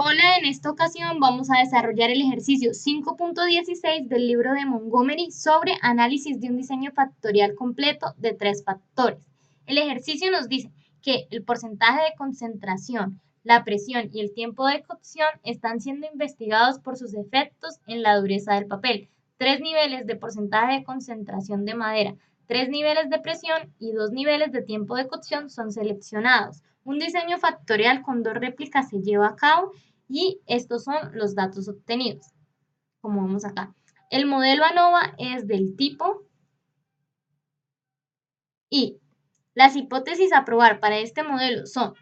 Hola, en esta ocasión vamos a desarrollar el ejercicio 5.16 del libro de Montgomery sobre análisis de un diseño factorial completo de 3 factores. El ejercicio nos dice que el porcentaje de concentración, la presión y el tiempo de cocción están siendo investigados por sus efectos en la dureza del papel. 3 niveles de porcentaje de concentración de madera, 3 niveles de presión y 2 niveles de tiempo de cocción son seleccionados. Un diseño factorial con 2 réplicas se lleva a cabo y estos son los datos obtenidos, como vemos acá. El modelo ANOVA es del tipo y las hipótesis a probar para este modelo son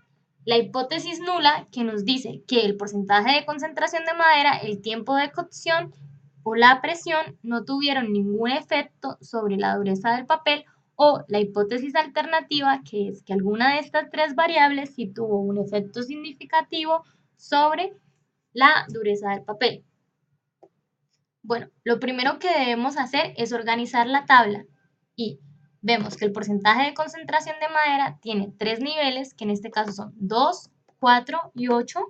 la hipótesis nula, que nos dice que el porcentaje de concentración de madera, el tiempo de cocción o la presión no tuvieron ningún efecto sobre la dureza del papel, o la hipótesis alternativa, que es que alguna de estas 3 variables sí tuvo un efecto significativo sobre la dureza del papel. Bueno, lo primero que debemos hacer es organizar la tabla y vemos que el porcentaje de concentración de madera tiene 3 niveles, que en este caso son 2, 4 y 8.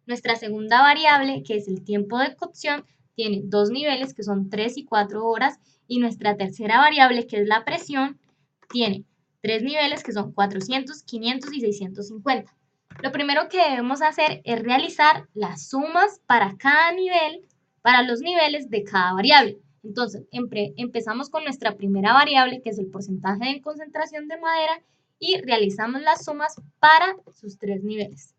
Nuestra segunda variable, que es el tiempo de cocción, tiene 2 niveles, que son 3 y 4 horas. Y nuestra tercera variable, que es la presión, tiene 3 niveles, que son 400, 500 y 650. Lo primero que debemos hacer es realizar las sumas para cada nivel, para los niveles de cada variable. Entonces, empezamos con nuestra primera variable, que es el porcentaje de concentración de madera, y realizamos las sumas para sus 3 niveles.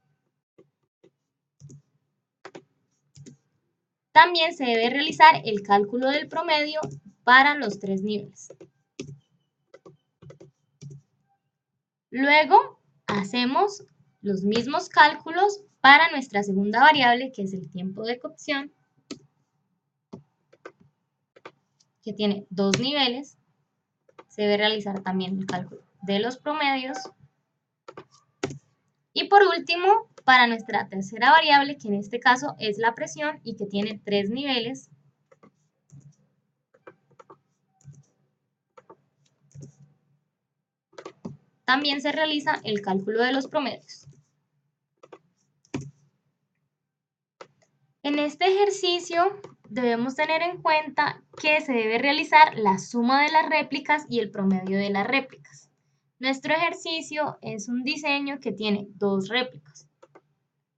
También se debe realizar el cálculo del promedio para los 3 niveles. Luego, hacemos los mismos cálculos para nuestra segunda variable, que es el tiempo de cocción, que tiene 2 niveles. Se debe realizar también el cálculo de los promedios. Y por último, para nuestra tercera variable, que en este caso es la presión y que tiene 3 niveles, también se realiza el cálculo de los promedios. En este ejercicio debemos tener en cuenta que se debe realizar la suma de las réplicas y el promedio de las réplicas. Nuestro ejercicio es un diseño que tiene 2 réplicas.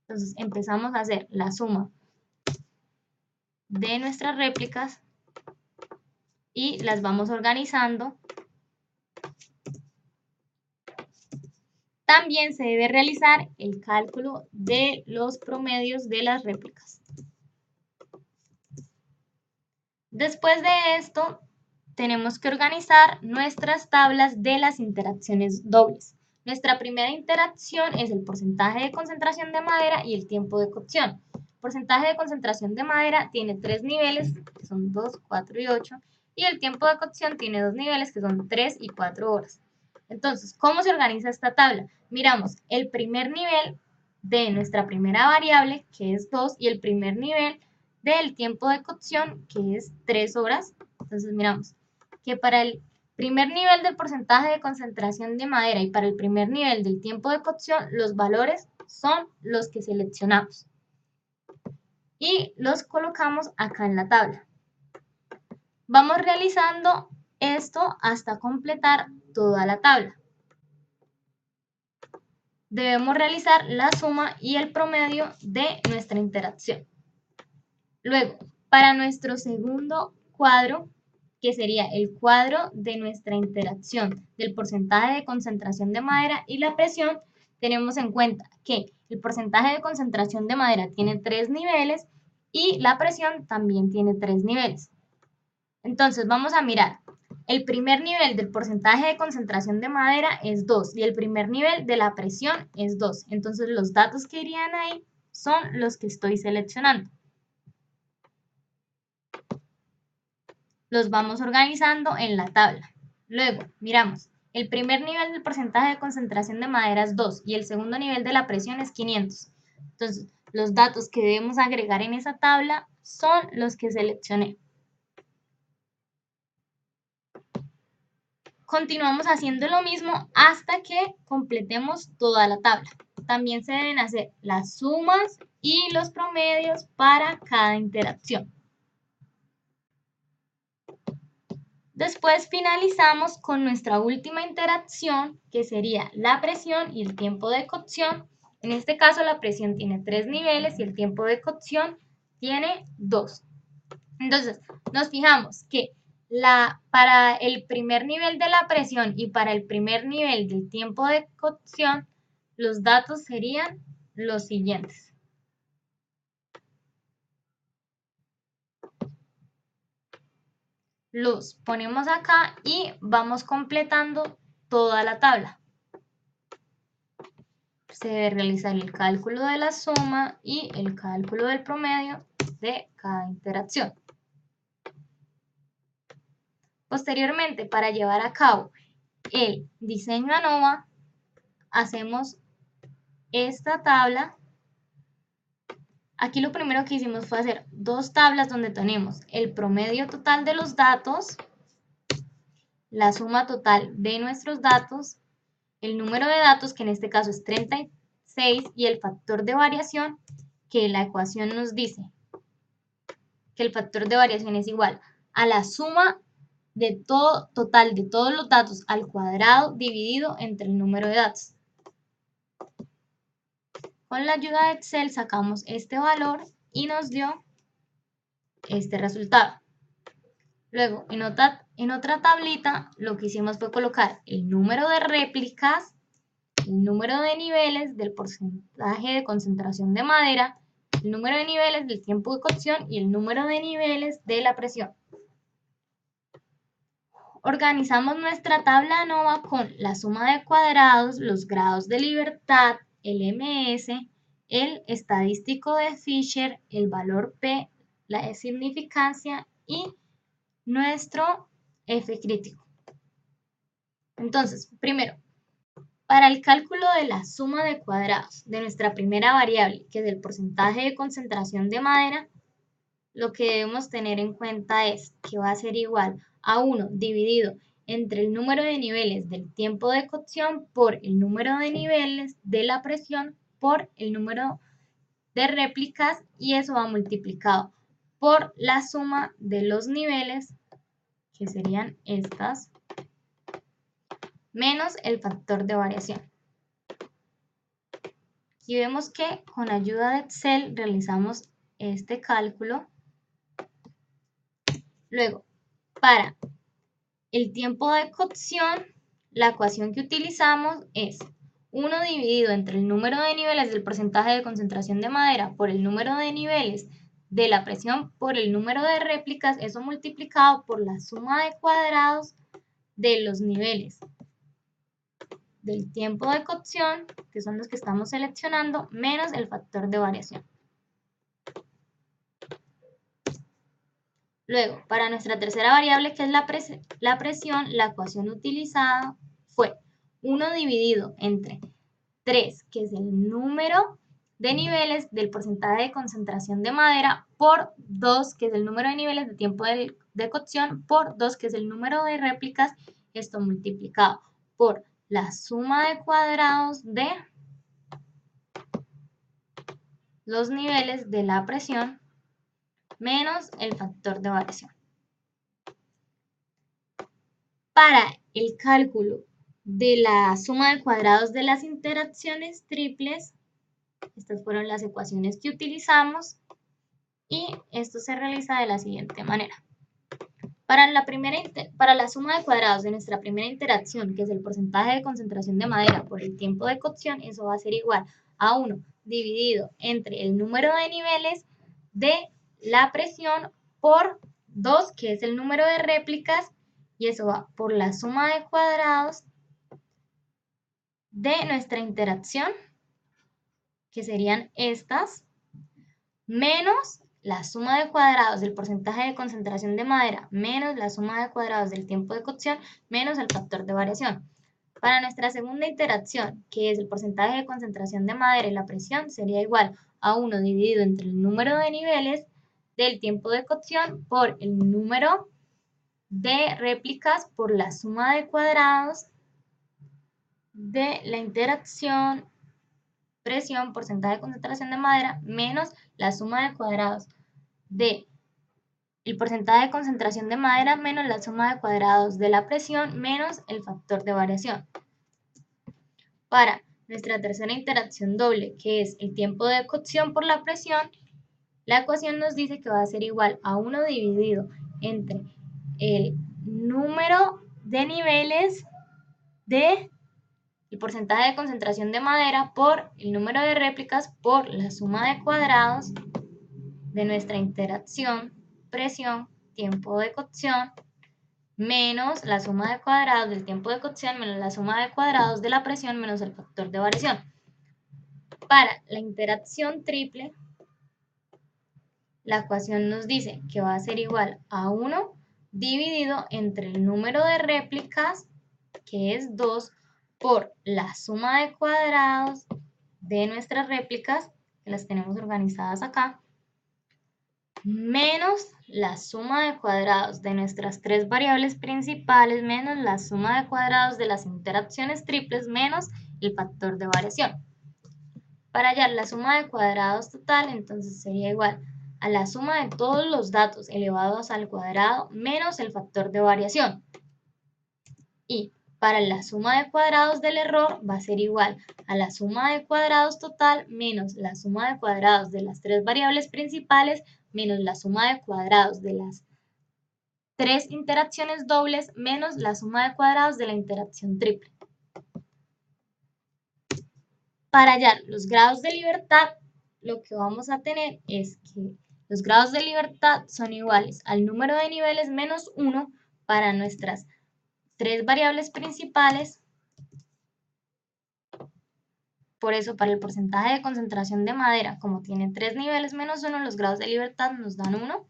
Entonces empezamos a hacer la suma de nuestras réplicas y las vamos organizando. También se debe realizar el cálculo de los promedios de las réplicas. Después de esto, tenemos que organizar nuestras tablas de las interacciones dobles. Nuestra primera interacción es el porcentaje de concentración de madera y el tiempo de cocción. El porcentaje de concentración de madera tiene 3 niveles, que son 2, 4 y 8, y el tiempo de cocción tiene 2 niveles, que son 3 y 4 horas. Entonces, ¿cómo se organiza esta tabla? Miramos el primer nivel de nuestra primera variable, que es 2, y el primer nivel del tiempo de cocción, que es 3 horas. Entonces, miramos que para el primer nivel del porcentaje de concentración de madera y para el primer nivel del tiempo de cocción, los valores son los que seleccionamos y los colocamos acá en la tabla. Vamos realizando esto hasta completar toda la tabla. Debemos realizar la suma y el promedio de nuestra interacción. Luego, para nuestro segundo cuadro, que sería el cuadro de nuestra interacción del porcentaje de concentración de madera y la presión, tenemos en cuenta que el porcentaje de concentración de madera tiene 3 niveles y la presión también tiene 3 niveles. Entonces vamos a mirar, el primer nivel del porcentaje de concentración de madera es 2 y el primer nivel de la presión es 2. Entonces los datos que irían ahí son los que estoy seleccionando. Los vamos organizando en la tabla. Luego, miramos, el primer nivel del porcentaje de concentración de madera es 2 y el segundo nivel de la presión es 500. Entonces, los datos que debemos agregar en esa tabla son los que seleccioné. Continuamos haciendo lo mismo hasta que completemos toda la tabla. también se deben hacer las sumas y los promedios para cada interacción. Después finalizamos con nuestra última interacción, que sería la presión y el tiempo de cocción. En este caso la presión tiene 3 niveles y el tiempo de cocción tiene 2. Entonces, nos fijamos que para el primer nivel de la presión y para el primer nivel del tiempo de cocción, los datos serían los siguientes. Los ponemos acá y vamos completando toda la tabla. Se debe realizar el cálculo de la suma y el cálculo del promedio de cada interacción. Posteriormente, para llevar a cabo el diseño ANOVA, hacemos esta tabla. Aquí lo primero que hicimos fue hacer 2 tablas donde tenemos el promedio total de los datos, la suma total de nuestros datos, el número de datos, que en este caso es 36, y el factor de variación, que la ecuación nos dice que el factor de variación es igual a la suma de todo total de todos los datos al cuadrado dividido entre el número de datos. Con la ayuda de Excel sacamos este valor y nos dio este resultado. Luego, en otra tablita, lo que hicimos fue colocar el número de réplicas, el número de niveles del porcentaje de concentración de madera, el número de niveles del tiempo de cocción y el número de niveles de la presión. Organizamos nuestra tabla ANOVA con la suma de cuadrados, los grados de libertad, el MS, el estadístico de Fisher, el valor P, la significancia y nuestro F crítico. Entonces, primero, para el cálculo de la suma de cuadrados de nuestra primera variable, que es el porcentaje de concentración de madera, lo que debemos tener en cuenta es que va a ser igual a 1 dividido entre el número de niveles del tiempo de cocción por el número de niveles de la presión por el número de réplicas, y eso va multiplicado por la suma de los niveles, que serían estas, menos el factor de variación. Aquí vemos que con ayuda de Excel realizamos este cálculo. Luego, para el tiempo de cocción, la ecuación que utilizamos es 1 dividido entre el número de niveles del porcentaje de concentración de madera por el número de niveles de la presión por el número de réplicas, eso multiplicado por la suma de cuadrados de los niveles del tiempo de cocción, que son los que estamos seleccionando, menos el factor de variación. Luego, para nuestra tercera variable, que es la presión, la ecuación utilizada fue 1 dividido entre 3, que es el número de niveles del porcentaje de concentración de madera, por 2, que es el número de niveles de tiempo de cocción, por 2, que es el número de réplicas, esto multiplicado por la suma de cuadrados de los niveles de la presión menos el factor de variación. Para el cálculo de la suma de cuadrados de las interacciones triples, estas fueron las ecuaciones que utilizamos y esto se realiza de la siguiente manera. Para la suma de cuadrados de nuestra primera interacción, que es el porcentaje de concentración de madera por el tiempo de cocción, eso va a ser igual a 1 dividido entre el número de niveles de la presión por 2, que es el número de réplicas, y eso va por la suma de cuadrados de nuestra interacción, que serían estas, menos la suma de cuadrados del porcentaje de concentración de madera, menos la suma de cuadrados del tiempo de cocción, menos el factor de variación. Para nuestra segunda interacción, que es el porcentaje de concentración de madera y la presión, sería igual a 1 dividido entre el número de niveles del tiempo de cocción por el número de réplicas por la suma de cuadrados de la interacción, presión, porcentaje de concentración de madera, menos la suma de cuadrados de el porcentaje de concentración de madera menos la suma de cuadrados de la presión menos el factor de variación. Para nuestra tercera interacción doble, que es el tiempo de cocción por la presión, la ecuación nos dice que va a ser igual a 1 dividido entre el número de niveles de el porcentaje de concentración de madera por el número de réplicas por la suma de cuadrados de nuestra interacción, presión, tiempo de cocción, menos la suma de cuadrados del tiempo de cocción, menos la suma de cuadrados de la presión, menos el factor de variación. Para la interacción triple, la ecuación nos dice que va a ser igual a 1 dividido entre el número de réplicas, que es 2, por la suma de cuadrados de nuestras réplicas, que las tenemos organizadas acá, menos la suma de cuadrados de nuestras tres variables principales, menos la suma de cuadrados de las interacciones triples, menos el factor de variación. Para hallar la suma de cuadrados total, entonces sería igual a la suma de todos los datos elevados al cuadrado menos el factor de variación. Y para la suma de cuadrados del error va a ser igual a la suma de cuadrados total menos la suma de cuadrados de las tres variables principales menos la suma de cuadrados de las tres interacciones dobles menos la suma de cuadrados de la interacción triple. Para hallar los grados de libertad, lo que vamos a tener es que los grados de libertad son iguales al número de niveles menos 1 para nuestras tres variables principales. Por eso, para el porcentaje de concentración de madera, como tiene 3 niveles menos 1, los grados de libertad nos dan 1.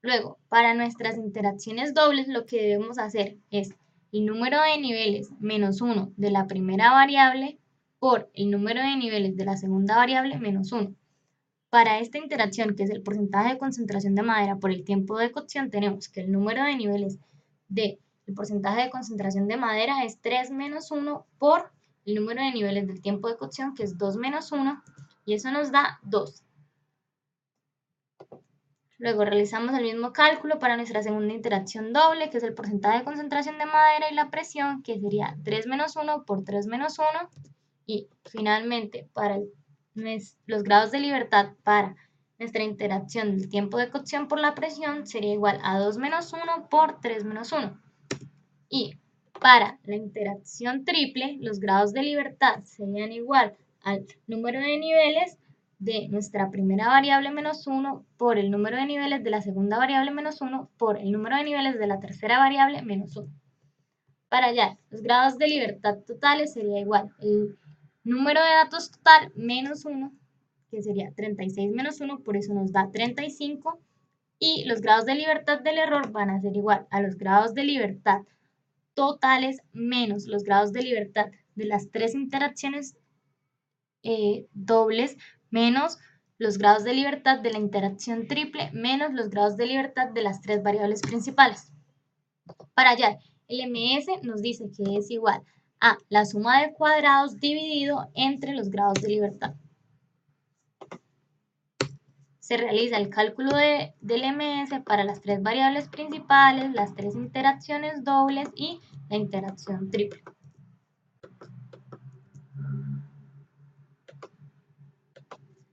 Luego, para nuestras interacciones dobles, lo que debemos hacer es el número de niveles menos 1 de la primera variable por el número de niveles de la segunda variable menos 1. Para esta interacción, que es el porcentaje de concentración de madera por el tiempo de cocción, tenemos que el número de niveles del porcentaje de concentración de madera es 3 menos 1 por el número de niveles del tiempo de cocción, que es 2 menos 1, y eso nos da 2. Luego realizamos el mismo cálculo para nuestra segunda interacción doble, que es el porcentaje de concentración de madera y la presión, que sería 3 menos 1 por 3 menos 1. Y finalmente, para los grados de libertad para nuestra interacción del tiempo de cocción por la presión sería igual a 2 menos 1 por 3 menos 1. Y para la interacción triple, los grados de libertad serían igual al número de niveles de nuestra primera variable menos 1 por el número de niveles de la segunda variable menos 1 por el número de niveles de la tercera variable menos 1. Para hallar los grados de libertad totales sería igual el número de datos total menos 1, que sería 36 menos 1, por eso nos da 35. Y los grados de libertad del error van a ser igual a los grados de libertad totales menos los grados de libertad de las tres interacciones dobles menos los grados de libertad de la interacción triple menos los grados de libertad de las tres variables principales. Para hallar el MS nos dice que es igual a la suma de cuadrados dividido entre los grados de libertad. Se realiza el cálculo del MS para las tres variables principales, las tres interacciones dobles y la interacción triple.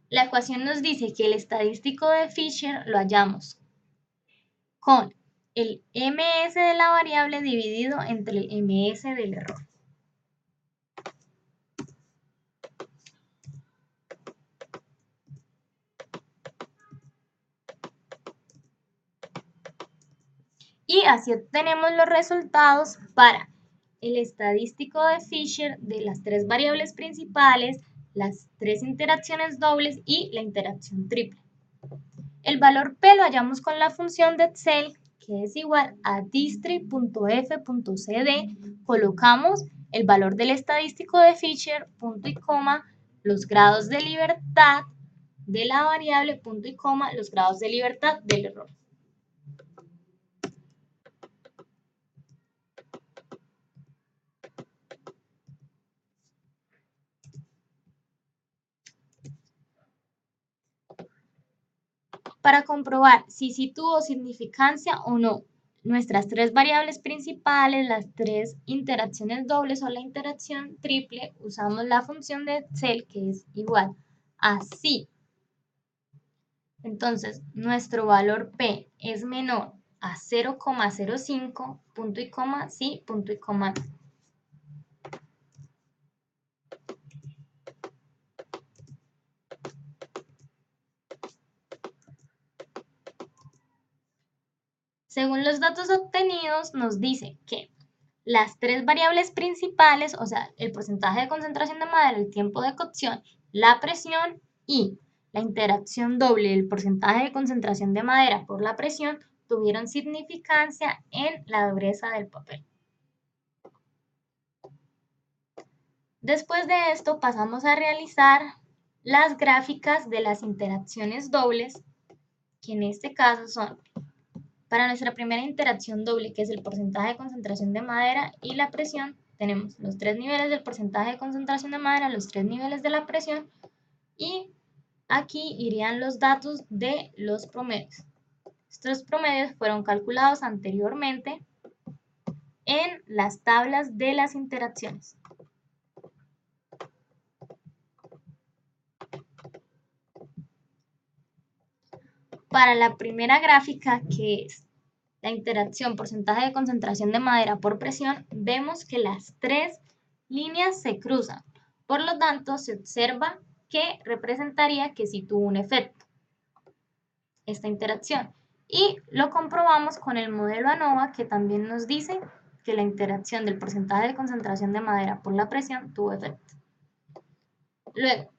La ecuación nos dice que el estadístico de Fisher lo hallamos con el MS de la variable dividido entre el MS del error. Y así obtenemos los resultados para el estadístico de Fisher de las tres variables principales, las tres interacciones dobles y la interacción triple. El valor P lo hallamos con la función de Excel, que es igual a distri.f.cd. Colocamos el valor del estadístico de Fisher, punto y coma, los grados de libertad de la variable, punto y coma, los grados de libertad del error. para comprobar si sí tuvo significancia o no nuestras tres variables principales, las tres interacciones dobles o la interacción triple, usamos la función de Excel que es igual a si. Entonces, nuestro valor P es menor a 0,05, punto y coma, sí, punto y coma. Según los datos obtenidos, nos dice que las tres variables principales, o sea, el porcentaje de concentración de madera, el tiempo de cocción, la presión y la interacción doble del porcentaje de concentración de madera por la presión, tuvieron significancia en la dureza del papel. Después de esto pasamos a realizar las gráficas de las interacciones dobles, que en este caso son para nuestra primera interacción doble, que es el porcentaje de concentración de madera y la presión, tenemos los tres niveles del porcentaje de concentración de madera, los tres niveles de la presión y aquí irían los datos de los promedios. Estos promedios fueron calculados anteriormente en las tablas de las interacciones. Para la primera gráfica, que es la interacción porcentaje de concentración de madera por presión, vemos que las tres líneas se cruzan. Por lo tanto, se observa que representaría que sí tuvo un efecto esta interacción. Y lo comprobamos con el modelo ANOVA, que también nos dice que la interacción del porcentaje de concentración de madera por la presión tuvo efecto. Luego,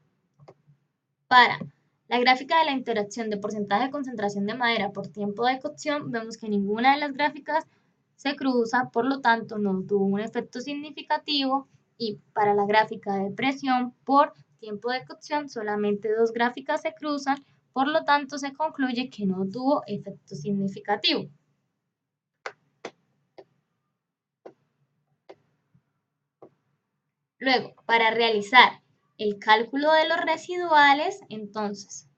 para la gráfica de la interacción de porcentaje de concentración de madera por tiempo de cocción, vemos que ninguna de las gráficas se cruza, por lo tanto no tuvo un efecto significativo, y para la gráfica de presión por tiempo de cocción solamente dos gráficas se cruzan, por lo tanto se concluye que no tuvo efecto significativo. Luego, para realizar el cálculo de los residuales, entonces,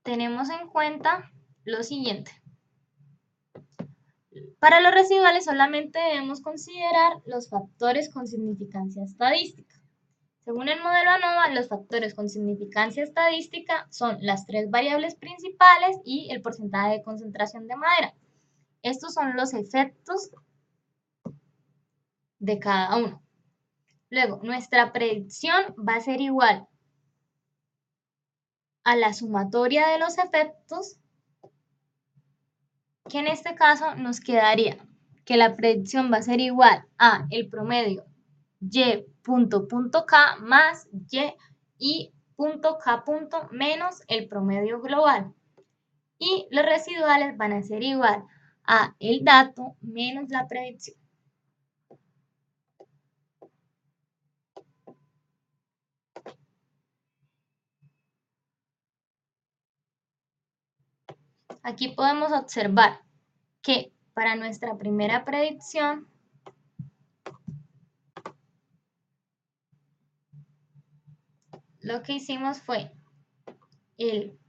tenemos en cuenta lo siguiente. Para los residuales solamente debemos considerar los factores con significancia estadística. Según el modelo ANOVA, los factores con significancia estadística son las tres variables principales y el porcentaje de concentración de madera. Estos son los efectos de cada uno. Luego, nuestra predicción va a ser igual a la sumatoria de los efectos, que en este caso nos quedaría que la predicción va a ser igual a el promedio y.k más y.k menos el promedio global. Y los residuales van a ser igual a el dato menos la predicción. Aquí podemos observar que para nuestra primera predicción, lo que hicimos fue el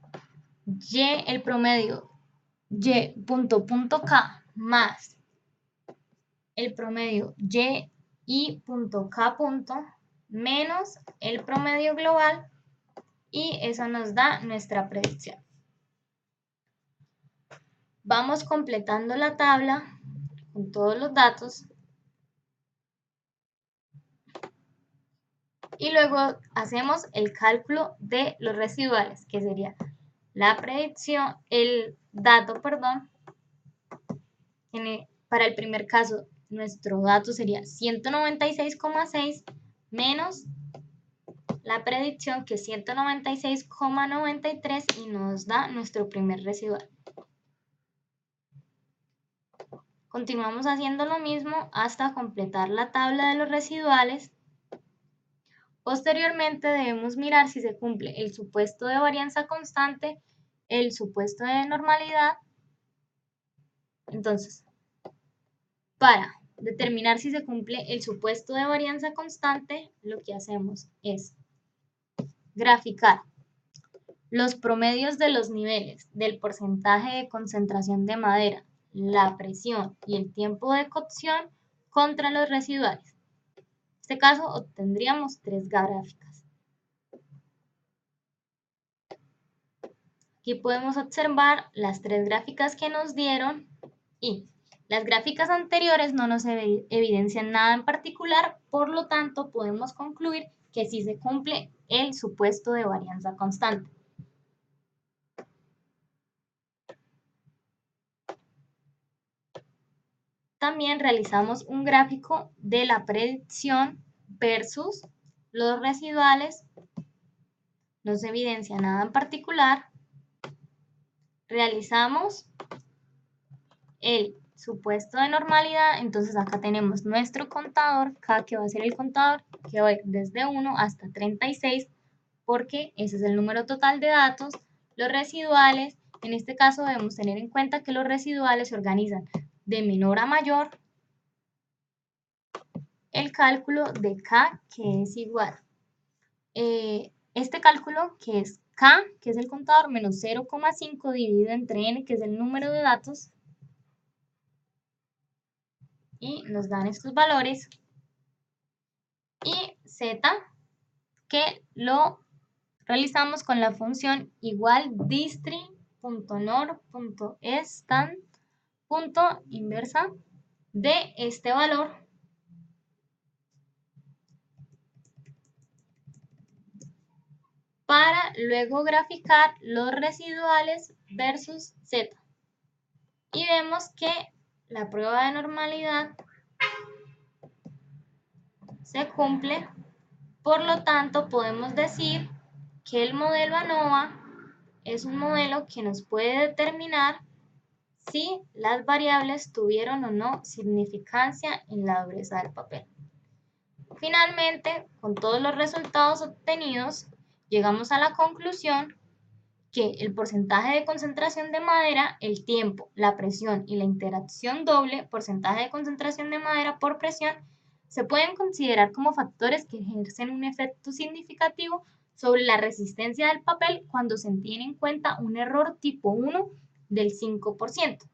promedio y.k más el promedio y.k menos el promedio global, y eso nos da nuestra predicción. Vamos completando la tabla con todos los datos y luego hacemos el cálculo de los residuales, que sería la predicción, el dato, perdón. Para el primer caso, nuestro dato sería 196,6 menos la predicción, que es 196,93, y nos da nuestro primer residual. Continuamos haciendo lo mismo hasta completar la tabla de los residuales. Posteriormente debemos mirar si se cumple el supuesto de varianza constante, el supuesto de normalidad. Entonces, para determinar si se cumple el supuesto de varianza constante, lo que hacemos es graficar los promedios de los niveles del porcentaje de concentración de madera, la presión y el tiempo de cocción contra los residuales. En este caso obtendríamos tres gráficas. Aquí podemos observar las tres gráficas que nos dieron y las gráficas anteriores no nos evidencian nada en particular, por lo tanto podemos concluir que sí se cumple el supuesto de varianza constante. También realizamos un gráfico de la predicción versus los residuales, no se evidencia nada en particular. Realizamos el supuesto de normalidad, entonces acá tenemos nuestro contador, K, que va a ser el contador que va a ir desde 1 hasta 36, porque ese es el número total de datos. Los residuales, en este caso debemos tener en cuenta que los residuales se organizan de menor a mayor. El cálculo de K, que es igual. Este cálculo, que es K, que es el contador, menos 0,5 dividido entre N, que es el número de datos, y nos dan estos valores, y Z, que lo realizamos con la función igual distri.nor.estan.inversa de este valor para luego graficar los residuales versus Z. Y vemos que la prueba de normalidad se cumple, por lo tanto podemos decir que el modelo ANOVA es un modelo que nos puede determinar si las variables tuvieron o no significancia en la dureza del papel. Finalmente, con todos los resultados obtenidos, llegamos a la conclusión que el porcentaje de concentración de madera, el tiempo, la presión y la interacción doble, porcentaje de concentración de madera por presión, se pueden considerar como factores que ejercen un efecto significativo sobre la resistencia del papel cuando se tiene en cuenta un error tipo 1 del 5%.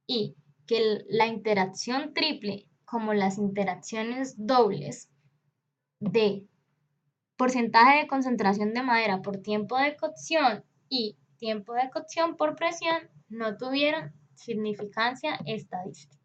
Y que la interacción triple, como las interacciones dobles de porcentaje de concentración de madera por tiempo de cocción y tiempo de cocción por presión, no tuvieron significancia estadística.